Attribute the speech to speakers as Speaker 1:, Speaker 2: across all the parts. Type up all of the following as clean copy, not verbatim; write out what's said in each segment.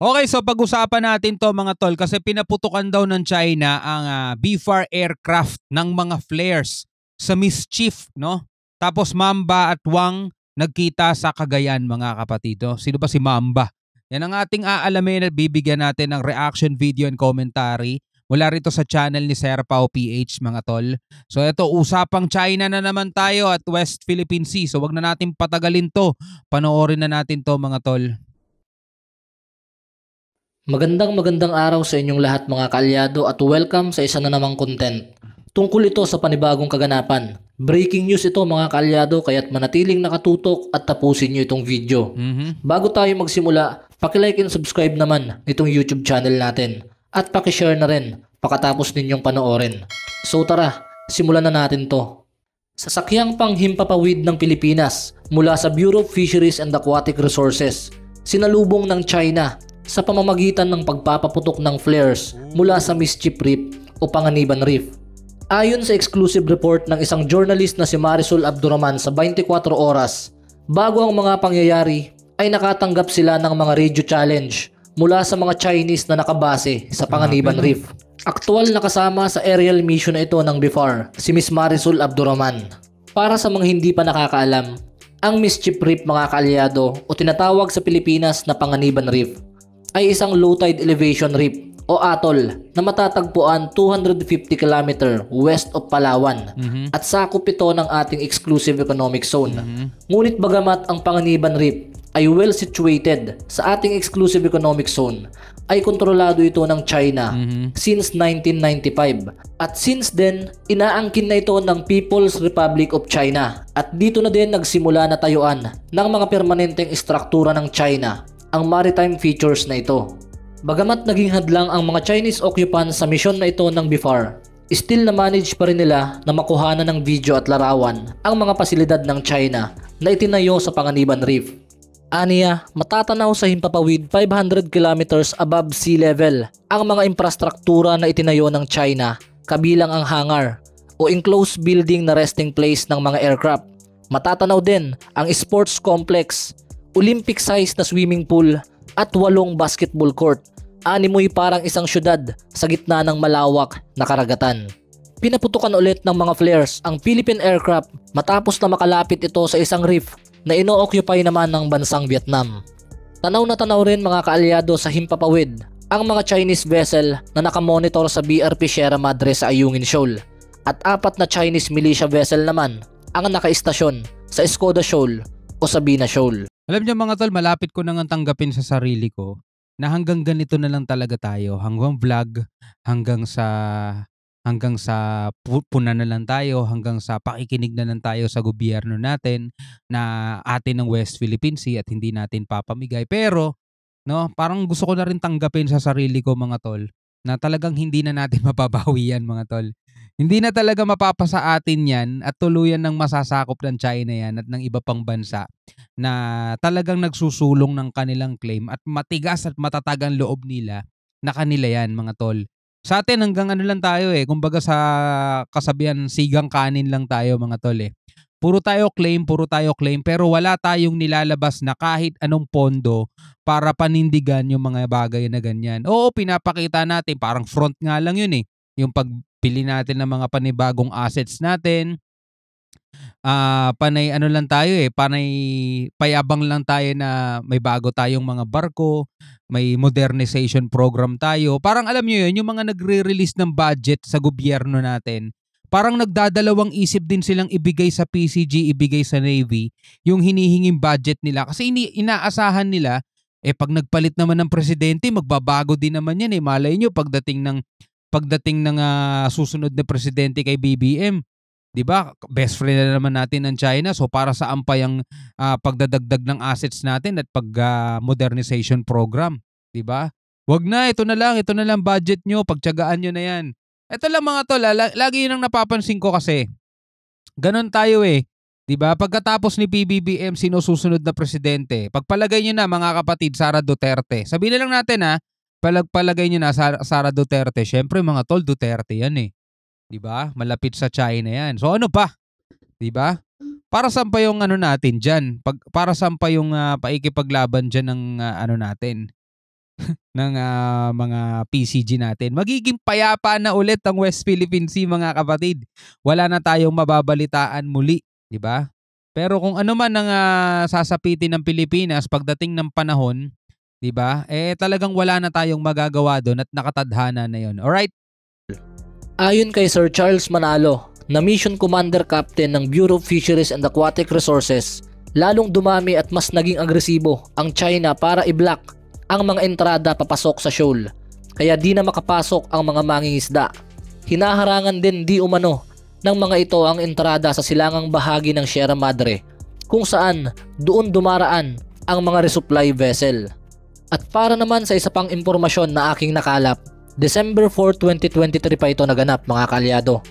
Speaker 1: Okay, so pag-usapan natin to mga tol kasi pinaputukan daw ng China ang BFAR aircraft ng mga flares sa Mischief, no? Tapos Mamba at Wang nagkita sa Cagayan mga kapatid. No? Sino ba si Mamba? Yan ang ating aalamin at bibigyan natin ng reaction video and commentary mula rito sa channel ni Sir Pao PH mga tol. So ito, usapang China na naman tayo at West Philippine Sea. So wag na natin patagalin to. Panoorin na natin to mga tol.
Speaker 2: Magandang araw sa inyong lahat mga kaalyado at welcome sa isa na namang content. Tungkol ito sa panibagong kaganapan. Breaking news ito mga kaalyado kaya't manatiling nakatutok at tapusin nyo itong video. Bago tayo magsimula, pakilike and subscribe naman itong YouTube channel natin. At pakishare na rin pakatapos ninyong panoorin. So tara, simulan na natin to. Sasakyang panghimpapawid ng Pilipinas mula sa Bureau of Fisheries and Aquatic Resources, sinalubong ng China sa pamamagitan ng pagpapaputok ng flares mula sa Mischief Reef o Panganiban Reef. Ayon sa exclusive report ng isang journalist na si Marisol Abduraman sa 24 oras, bago ang mga pangyayari ay nakatanggap sila ng mga radio challenge mula sa mga Chinese na nakabase sa Panganiban Reef. Aktual na kasama sa aerial mission na ito ng BFAR si Miss Marisol Abduraman. Para sa mga hindi pa nakakaalam, ang Mischief Reef mga kaalyado o tinatawag sa Pilipinas na Panganiban Reef ay isang low tide elevation reef o atoll na matatagpuan 250 km west of Palawan at sakop ito ng ating exclusive economic zone. Ngunit bagamat ang Panganiban Reef ay well situated sa ating exclusive economic zone, ay kontrolado ito ng China since 1995 at since then inaangkin na ito ng People's Republic of China at dito na din nagsimula na tayuan ng mga permanenteng istruktura ng China ang maritime features na ito. Bagamat naging hadlang ang mga Chinese occupants sa misyon na ito ng BFAR, still na manage pa rin nila na makuhanan ng video at larawan ang mga pasilidad ng China na itinayo sa Panganiban Reef. Aniya, matatanaw sa himpapawid 500 kilometers above sea level ang mga infrastruktura na itinayo ng China, kabilang ang hangar o enclosed building na resting place ng mga aircraft. Matatanaw din ang sports complex, Olympic size na swimming pool at 8 basketball court. Animoy parang isang syudad sa gitna ng malawak na karagatan. Pinaputukan ulit ng mga flares ang Philippine aircraft matapos na makalapit ito sa isang reef na ino-occupy naman ng bansang Vietnam. Tanaw na tanaw rin mga kaalyado sa himpapawid ang mga Chinese vessel na nakamonitor sa BRP Sierra Madre sa Ayungin Shoal at 4 na Chinese militia vessel naman ang nakaistasyon sa Escoda Shoal o Sabina Shoal.
Speaker 1: Alam niyo mga tol, malapit ko nang tanggapin sa sarili ko na hanggang ganito na lang talaga tayo. Hanggang vlog, hanggang sa puna na lang tayo, hanggang sa pakikinig na lang tayo sa gobyerno natin na atin ng West Philippine Sea at hindi natin papamigay. Pero, no, parang gusto ko na rin tanggapin sa sarili ko mga tol na talagang hindi na natin mapabawi yan mga tol. Hindi na talaga mapapasa atin yan at tuluyan ng masasakop ng China yan at ng iba pang bansa na talagang nagsusulong ng kanilang claim at matigas at matatag ang loob nila na kanila yan mga tol. Sa atin hanggang ano lang tayo kumbaga sa kasabihan sigang kanin lang tayo mga tol Puro tayo claim pero wala tayong nilalabas na kahit anong pondo para panindigan yung mga bagay na ganyan. Oo, pinapakita natin parang front nga lang yun yung pagpili natin ng mga panibagong assets natin. Panay ano lang tayo panay payabang lang tayo na may bago tayong mga barko, may modernization program tayo. Parang alam niyo yun, yung mga nagre-release ng budget sa gobyerno natin, parang nagdadalawang isip din silang ibigay sa PCG, ibigay sa Navy yung hinihinging budget nila kasi inaasahan nila pag nagpalit naman ng presidente, magbabago din naman yan Malay nyo pagdating ng susunod na presidente kay BBM, 'di ba? Best friend na naman natin ng China. So para saan pa yung pagdadagdag ng assets natin at modernization program, 'di ba? Wag na, ito na lang budget nyo, pagtiyagaan nyo na yan. Ito lang mga tol, lagi yun ang napapansin ko kasi. Ganon tayo 'di ba? Pagkatapos ni PBBM, sino susunod na presidente? Pagpalagay nyo na mga kapatid, Sara Duterte. Sabihin na lang natin palagay nyo na Sara Duterte. Syempre mga tol, Duterte yan 'di ba? Malapit sa China yan. So ano pa? 'Di ba? Para saan pa yung ano natin diyan? Para saan pa yung paikipaglaban diyan ng ano natin? mga PCG natin. Magiging payapa na ulit ang West Philippine Sea, mga kapatid. Wala na tayong mababalitaan muli, di ba? Pero kung ano man ang sasapitin ng Pilipinas pagdating ng panahon, 'di ba? Talagang wala na tayong magagawa doon at nakatadhana na 'yon. Alright?
Speaker 2: Ayon kay Sir Charles Manalo, na Mission Commander Captain ng Bureau of Fisheries and Aquatic Resources, lalong dumami at mas naging agresibo ang China para i-block ang mga entrada papasok sa shoal. Kaya di na makapasok ang mga mangingisda. Hinaharangan din di umano ng mga ito ang entrada sa silangang bahagi ng Sierra Madre, kung saan doon dumaraan ang mga resupply vessel. At para naman sa isa pang impormasyon na aking nakalap, December 4, 2023 pa ito naganap, mga kaalyado.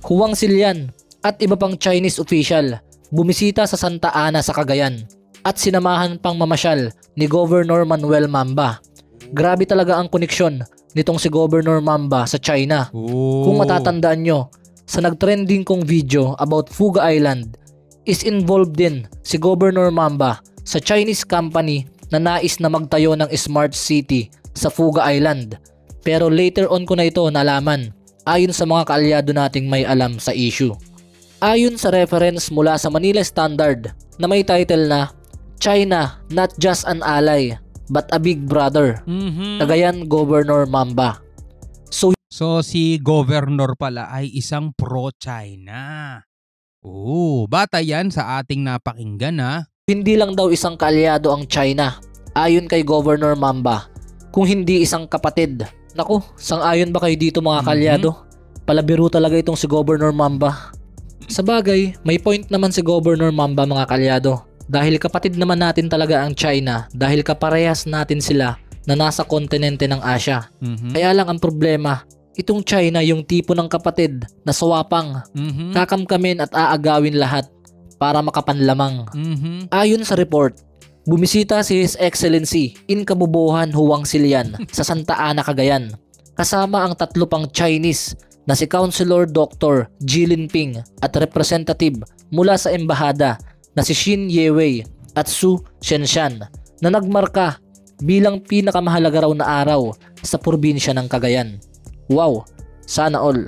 Speaker 2: Huwang Silian at iba pang Chinese official bumisita sa Santa Ana sa Cagayan at sinamahan pang mamasyal ni Governor Manuel Mamba. Grabe talaga ang koneksyon nitong si Governor Mamba sa China. Kung matatandaan nyo, sa nagtrending kong video about Fuga Island, is involved din si Governor Mamba sa Chinese company na nais na magtayo ng smart city sa Fuga Island. Pero later on ko na ito nalaman, ayon sa mga kaalyado nating may alam sa issue. Ayon sa reference mula sa Manila Standard na may title na China Not Just an Ally but a Big Brother, Cagayan Governor Mamba.
Speaker 1: So si Governor pala ay isang pro-China. Bata yan sa ating napakinggan ha.
Speaker 2: Hindi lang daw isang kaalyado ang China, ayon kay Governor Mamba, kung hindi isang kapatid. Naku, sang-ayon ba kayo dito mga kaalyado? Palabiro talaga itong si Governor Mamba. Sa bagay, may point naman si Governor Mamba, mga kaalyado. Dahil kapatid naman natin talaga ang China, dahil kaparehas natin sila na nasa kontinente ng Asia. Kaya lang ang problema, itong China yung tipo ng kapatid na swapang, kakamkamin at aagawin lahat para makapanlamang. Ayon sa report, bumisita si His Excellency in Kabubuhan Huwang Silian sa Santa Ana, Cagayan, kasama ang 3 pang Chinese na si Councilor Dr. Jilin Ping at representative mula sa embahada na si Xin Yewei at Su Shenshan, na nagmarka bilang pinakamahalaga raw na araw sa probinsya ng Cagayan. Wow, sana all.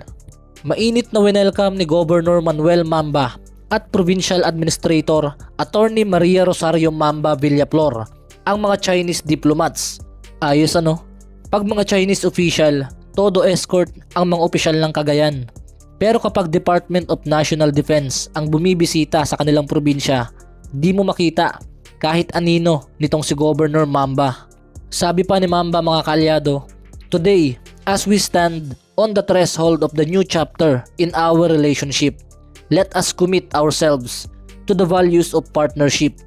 Speaker 2: Mainit na winelcome ni Governor Manuel Mamba at Provincial Administrator Attorney Maria Rosario Mamba Villaflor ang mga Chinese diplomats. Ayos ano? Pag mga Chinese official, todo escort ang mga opisyal ng Cagayan. Pero kapag Department of National Defense ang bumibisita sa kanilang probinsya, di mo makita kahit anino nitong si Governor Mamba. Sabi pa ni Mamba, mga kaalyado, "Today, as we stand on the threshold of the new chapter in our relationship, let us commit ourselves to the values of partnership.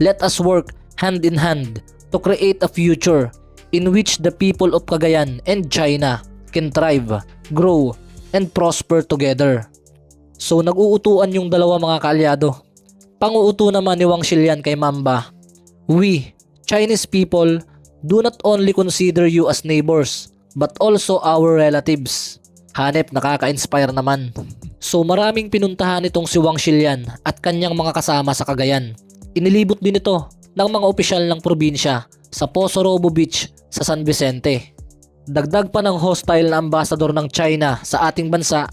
Speaker 2: Let us work hand in hand to create a future in which the people of Cagayan and China can thrive, grow, and prosper together." So nag-uutuan yung dalawa, mga kaalyado. Pang-uuto naman ni Wang Silian kay Mamba, "We, Chinese people, do not only consider you as neighbors, but also our relatives." Hanep, nakaka-inspire naman. So maraming pinuntahan itong si Wang Silian at kanyang mga kasama sa Cagayan. Inilibot din ito ng mga opisyal ng probinsya sa Poso Robo Beach sa San Vicente. Dagdag pa ng hostile na ambassador ng China sa ating bansa,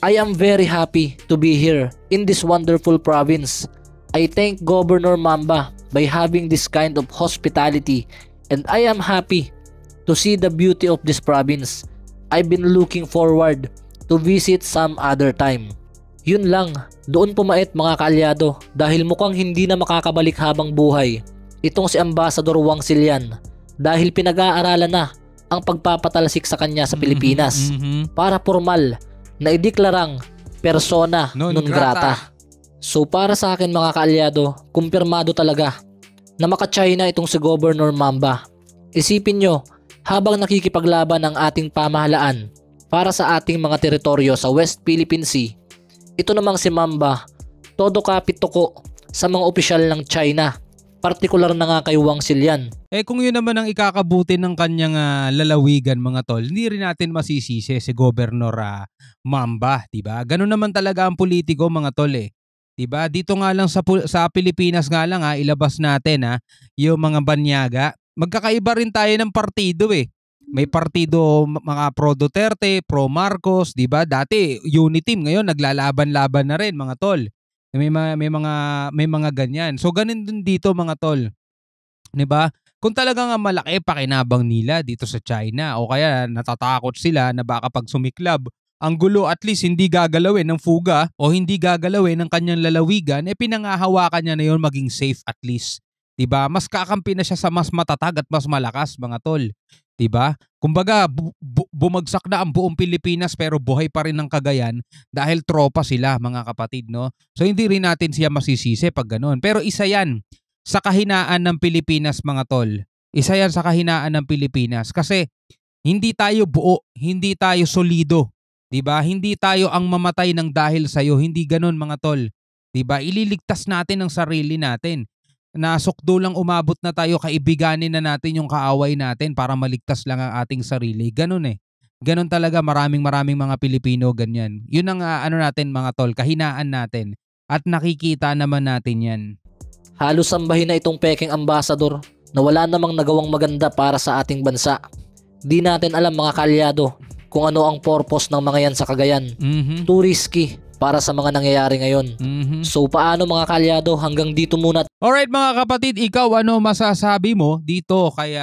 Speaker 2: "I am very happy to be here in this wonderful province. I thank Governor Mamba by having this kind of hospitality, and I am happy to see the beauty of this province. I've been looking forward to visit some other time." Yun lang, doon pumait, mga kaalyado, dahil mukhang hindi na makakabalik habang buhay itong si Ambassador Wang Silian, dahil pinag-aaralan na ang pagpapatalsik sa kanya sa Pilipinas para formal na ideklarang persona non grata. So para sa akin, mga kaalyado, kumpirmado talaga na maka-China itong si Governor Mamba. Isipin nyo, habang nakikipaglaban ang ating pamahalaan para sa ating mga teritoryo sa West Philippine Sea, ito namang si Mamba, todo kapituko sa mga opisyal ng China, partikular na nga kay Wang Silian.
Speaker 1: Kung yun naman ang ikakabuti ng kanyang lalawigan, mga tol, hindi rin natin masisisi si Governor Mamba, diba? Ganun naman talaga ang politiko, mga tol eh. Diba? Dito nga lang sa Pilipinas nga lang ilabas natin yung mga banyaga magkakaiba rin tayo ng partido eh. May partido mga pro Duterte, pro Marcos, 'di ba? Dati uniteam, ngayon naglalaban-laban na rin mga tol. May mga ganyan. So ganun din dito mga tol. 'Di ba? Kung talagang malaki pakinabang nila dito sa China o kaya natatakot sila na baka pag sumiklab ang gulo, at least hindi gagalawin ng fuga o hindi gagalawin ng kanyang lalawigan, pinangahawakan niya na 'yon maging safe at least. 'Di ba? Mas kakampi na siya sa mas matatag at mas malakas mga tol. 'Di ba? Kumbaga bumagsak na ang buong Pilipinas pero buhay pa rin ang Cagayan dahil tropa sila mga kapatid, no? So hindi rin natin siya masisisi pag ganoon. Pero isa 'yan sa kahinaan ng Pilipinas mga tol. Isa 'yan sa kahinaan ng Pilipinas kasi hindi tayo buo, hindi tayo solido. 'Di ba? Hindi tayo ang mamatay ng dahil sa iyo, hindi ganoon mga tol. 'Di ba? Ililigtas natin ang sarili natin. Nasukdo lang umabot na tayo, kaibiganin na natin yung kaaway natin para maligtas lang ang ating sarili. Ganun eh. Ganun talaga, maraming mga Pilipino ganyan. Yun ang ano natin mga tol, kahinaan natin. At nakikita naman natin yan.
Speaker 2: Halos sambahin na itong peking ambasador na wala namang nagawang maganda para sa ating bansa. Di natin alam mga kaalyado kung ano ang purpose ng mga yan sa Cagayan. Too risky para sa mga nangyayari ngayon. So paano mga kaalyado, hanggang dito muna.
Speaker 1: Alright mga kapatid, ikaw ano masasabi mo dito kay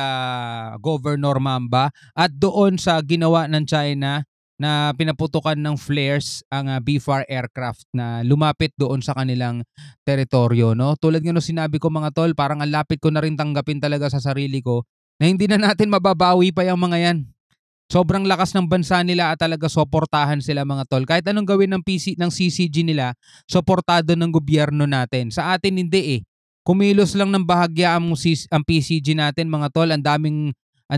Speaker 1: Governor Mamba at doon sa ginawa ng China na pinaputukan ng flares ang BFAR aircraft na lumapit doon sa kanilang teritoryo, no? Tulad nga no sinabi ko mga tol, parang ang lapit ko na rin tanggapin talaga sa sarili ko na hindi na natin mababawi pa yung mga yan. Sobrang lakas ng bansa nila at talaga suportahan sila mga tol. Kahit anong gawin ng CCG nila, suportado ng gobyerno natin. Sa atin hindi eh. Kumilos lang ng bahagya ang PCG natin mga tol. Ang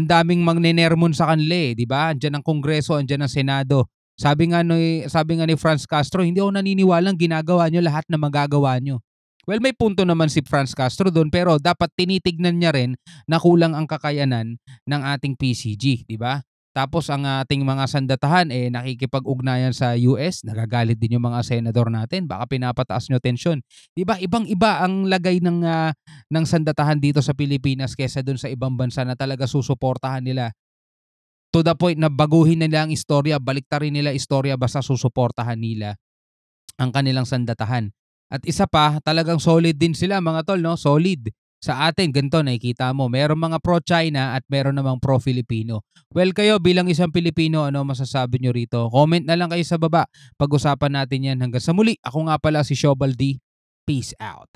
Speaker 1: daming magnenermon sa kanila eh, 'di ba? Andiyan ang Kongreso, andiyan ang Senado. Sabi nga ni Franz Castro, hindi ako naniniwalang ginagawa nyo lahat na magagawa nyo. Well, may punto naman si Franz Castro doon, pero dapat tinitignan niya rin na kulang ang kakayanan ng ating PCG, 'di ba? Tapos ang ating mga sandatahan nakikipag-ugnayan sa US, nagagalit din yung mga senador natin, baka pinapataas nyo tensyon. 'Di ba? Ibang-iba ang lagay ng sandatahan dito sa Pilipinas kaysa doon sa ibang bansa na talaga susuportahan nila. To the point na baguhin nila ang istorya, baliktarin nila istorya basta susuportahan nila ang kanilang sandatahan. At isa pa, talagang solid din sila mga tol, no? Solid. Sa atin, ganito nakikita mo, meron mga pro-China at meron namang pro-Filipino. Well, kayo bilang isang Pilipino, ano masasabi nyo rito? Comment na lang kayo sa baba. Pag-usapan natin yan hanggang sa muli. Ako nga pala si Shobal D. Peace out.